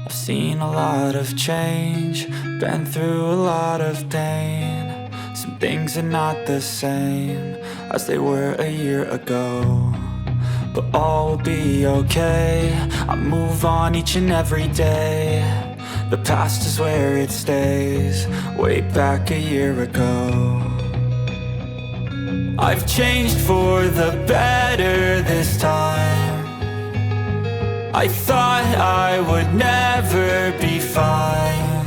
I've seen a lot of change, been through a lot of pain. Some things are not the same as they were a year ago, but all will be okay. I move on each and every day. The past is where it stays, way back a year ago. I've changed for the better this time. I thought I would never be fine.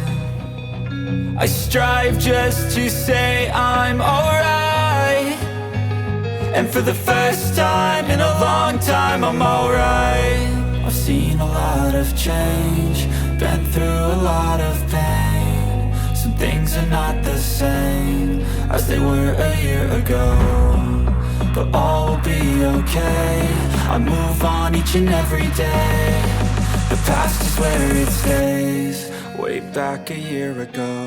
I strive just to say I'm alright, and for the first time in a long time I'm alright. I've seen a lot of change, been through a lot of pain. Some things are not the same as they were a year ago, but all will be okay. I move on each and every day. The past is where it stays, way back a year ago.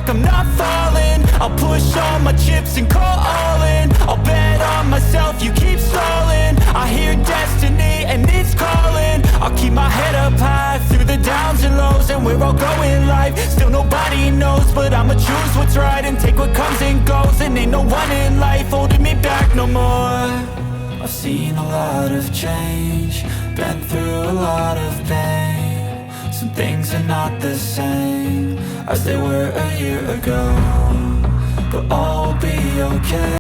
I'm not falling, I'll push all my chips and call all in. I'll bet on myself, you keep stalling. I hear destiny and it's calling. I'll keep my head up high through the downs and lows, and we're all going live. Still nobody knows, but I'ma choose what's right and take what comes and goes. And ain't no one in life holding me back no more. I've seen a lot of change, been through a lot of pain. Some things are not the same as they were a year ago, but all will be okay.